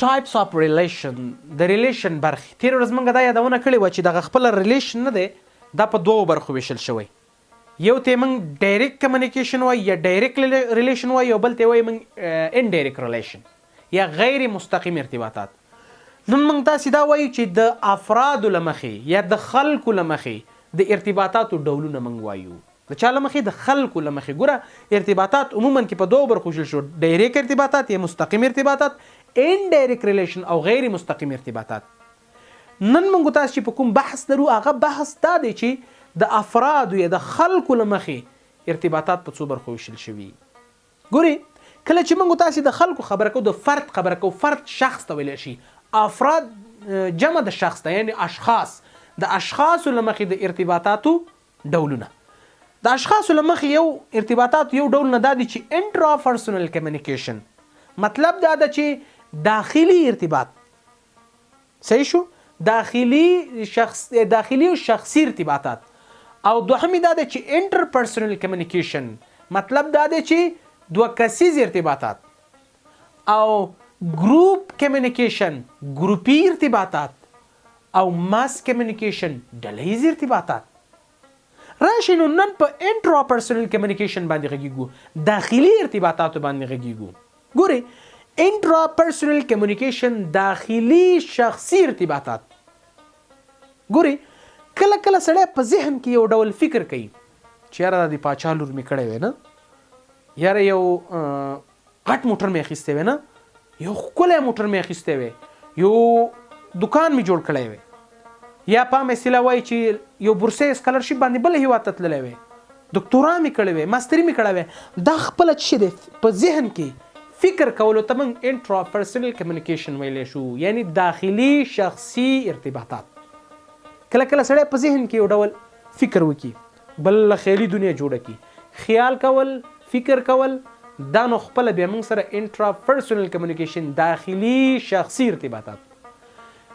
ټایپس اف ریلیشن د ریلیشن برخې تیر ورځ موږ دا یادونه کړې وه چې دغه خپل ریلیشن نه دی دا په دوو برخو ویشل شوی یو ته موږ ډایرکټ کمیونیکیشن وایي یا ډایرکټ ریلیشن وایي او بل ته وایي موږ انډایرکټ ریلیشن یا غیر مستقیم ارتباطات نن موږ تاسې دا وایو چې د افرادو له مخې یا د خلکو له مخې د ارتباطاتو ډولونه موږ وایو د چا له مخې د خلکو له مخې ګوره ارتباطات عموما کې په دوو برخو ویشل شو ډایرکټ ارتباطات یا مستقیم ارتباطات انډایرکټ ریلیشن او غیر مستقیم ارتباطات نن موږ تاسو چې په کوم بحث درو هغه بحث دا دی چې د افرادو یا د خلکو له مخې ارتباطات په څو برخو ویشل شوي ګوري کله چې موږ تاسو د خلکو خبره کوو د فرد خبره کوو فرد شخص ته ویلی شي افراد جمع د شخص ته یعنی اشخاص د اشخاصو له مخې د ارتباطاتو ډولونه د اشخاصو له مخې یو ارتباطات یو ډول نه دا دی چې انټرا پرسونل کمیونیکیشن مطلب دا ده چې داخلي ارتباط صحیح شو داخلي او شخصي ارتباطات او دوهمي دا ده چې انټر پرسونل کمیونیکیشن مطلب دا ده چې دوه کسیز ارتباطات او ګروپ کمیونیکیشن ګروپي ارتباطات او ماس کمیونیکیشن ډلهیز ارتباطات راشي نو نن په انټرا پرسونل کمیونیکیشن باندې غږیږو داخلي ارتباطات باندې غږیږو ګوري انټرا پرسونل کمیونیکیشن داخلي شخصي ارتباطات ګوري کله کله سړی په ذهن کې یو ډول فکر کوي چې یاره د پاچا لور مې کړی وی نه یاره یو غټ موټر مې اخیستی وی نه یو ښکلی موټر مې اخیستی وی یو دکان مې جوړ کړی وی یا په مثلا وایي چې یو بورسي سکالرشپ باندې بل هیواد ته تللی وی دکتورا مې کړی وی ماستري مې کړی وی دا خپله څه دی په ذهن کې فکر کولو ته موږ انټرا پرسونل کمیونیکیشن ویلی شو یعنی داخلي شخصي ارتباطات کله کله سړی په ذهن کې یو ډول فکر وکړي بل خیالي دنیا جوړه کړي خیال کول فکر کول دا نو خپله بیا موږ سره انټرا پرسونل کمیونیکیشن داخلي شخصي ارتباطات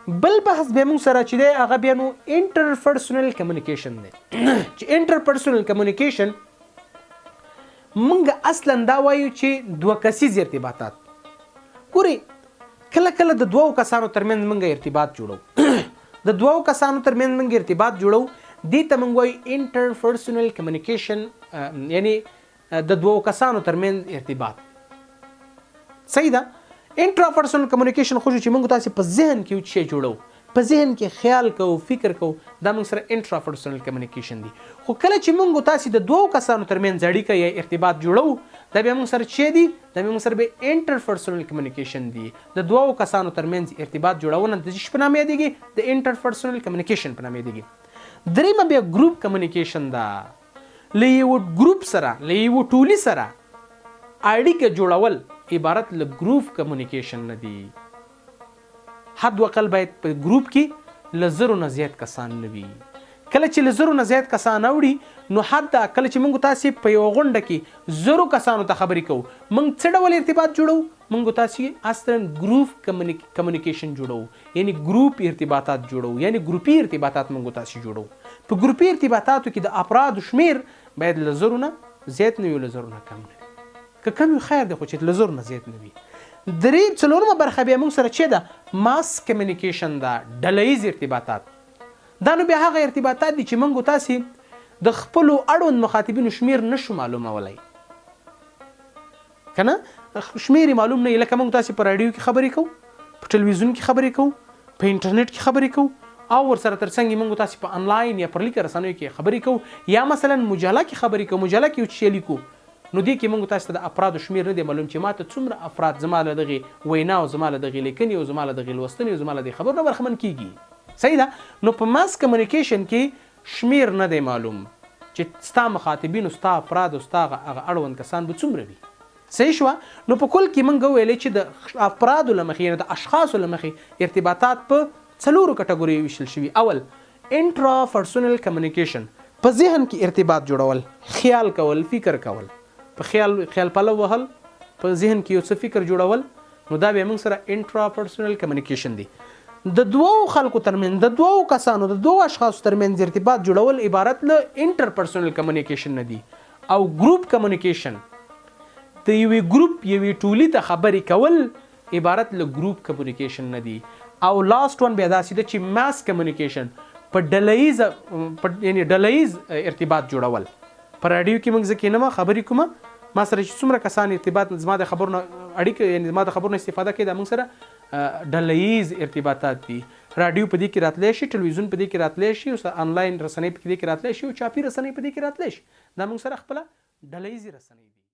بل بحث به موږ سره چې دی هغه بیا نو انټر پرسونل کمیونیکیشن دی چې انټر پرسونل کمیونیکیشن موږ اصلا دا وایو چې دوه کسیز ارتباطات ګوري کله کله د دوو کسانو ترمنځ موږ ارتباط جوړو د دوو کسانو ترمنځ موږ ارتباط جوړو دې ته موږ وایو انټر پرسونل کمیونیکیشن یعنی د دوو کسانو ترمنځ ارتباط صحیح ده انټرا پرسونل کمیونیکیشن خو چې موږ تاسو په ذهن کې یو شی جوړو په ذهن کې خیال کوو فکر کوو دا موږ سره انټرا پرسونل کمیونیکیشن دی خو کله چې موږ تاسو د دوو کسانو ترمنځ اړیکه یا ارتباط جوړو دا به موږ سره چی دی دا موږ سره به انټر پرسونل کمیونیکیشن دی د دوو کسانو ترمنځ ارتباط جوړونه د څه په نامه یادېږي د انټر پرسونل کمیونیکیشن په نامه یادېږي درېمه بیا ګروپ کمیونیکیشن دا له یو ګروپ سره له یو ټولي سره اړیکه جوړول عبارت له ګروپ کمیونیکیشن نه دی حد وقل باید په ګروپ کې له زرو نه زیات کسان نه وي کله چې له زرو نه زیات کسان اوړي نو حد کله چې موږ تاسو په یو غونډه کې زرو کسانو ته خبرې کوو موږ څه ډول ارتباط جوړو موږ تاسو اصلا ګروپ کمیونیکیشن جوړو یعنی ګروپ ارتباطات جوړو یعنی ګروپي ارتباطات موږ تاسو جوړو په ګروپي ارتباطاتو کې د افراد شمیر باید له زرو نه زیات نه وي له زرو نه کم نه که کم خیر دی خو چې له زرو نه زیات نه وي درې څلورمه برخه بیا موږ سره چې ده ماس کمیونیکیشن ده ډلهیز ارتباطات دا نو بیا هغه ارتباطات دي چې موږ تاسو د خپلو اړوند مخاطبینو شمیر نشو معلومولی که نه شمیر معلوم نه وي لکه موږ تاسو په راډیو کې خبرې کوو په ټلویزیون کې خبرې کوو په انټرنیټ کې خبرې کوو او ورسره ترڅنګ موږ تاسو په انلاین یا پر لیکه رسنیو کې خبرې کوو یا مثلا مجله کې خبرې کوو مجله کې یو څه لیکو نو دې کې موږ تاسو ته د افرادو شمیر نه دی معلوم چې ماته څومره افراد زما له دغې وینا او زما له دغې لیکنې او زما له دغې لوستنې او زما له دغې خبرو نه برخمن کیږي صحیح ده نو په ماس کمیونیکیشن کې شمیر نه دی معلوم چې ستا مخاطبینو ستا افراد او ستا هغه اړوند کسان به څومره وي صحیح شوه نو په کل کې موږ ویلی چې د افرادو له مخې یعنې د اشخاصو له مخې ارتباطات په څلورو کټګوریو ویشل شوي اول انټرا پرسونل کمیونیکیشن په ذهن کې ارتباط جوړول خیال کول فکر کول په خیال پلو وهل په ذهن کې یو څه فکر جوړول نو دا به موږ سره انټرا پرسونل کمیونیکیشن دی د دوو خلکو ترمنځ د دوو کسانو د دوو اشخاصو ترمنځ ارتباط جوړول عبارت له انټر پرسونل کمیونیکیشن نه دی او ګروپ کمیونیکیشن د یوې ګروپ یوې ټولي ته خبرې کول عبارت له ګروپ کمیونیکیشن نه دی. او لاست ون بیا داسې ده چې ماس کمیونیکیشن په ډلهیز ارتباط جوړول. په راډیو کې موږ ځکه نه خبرې کومه ما سره چې څومره کسان ارتباط زما د خبرونو اړیکه یعنی زما د خبرونو استفاده کوي دا موږ سره ډلهیز ارتباطات دي. راډیو په دې کې راتلی شي، ټلویزیون په دې کې راتلی شي، او آنلاین رسنۍ په دې کې راتلی شي، او چاپي رسنۍ په دې کې راتلی شي. دا موږ سره خپله ډلهیزې رسنۍ دي.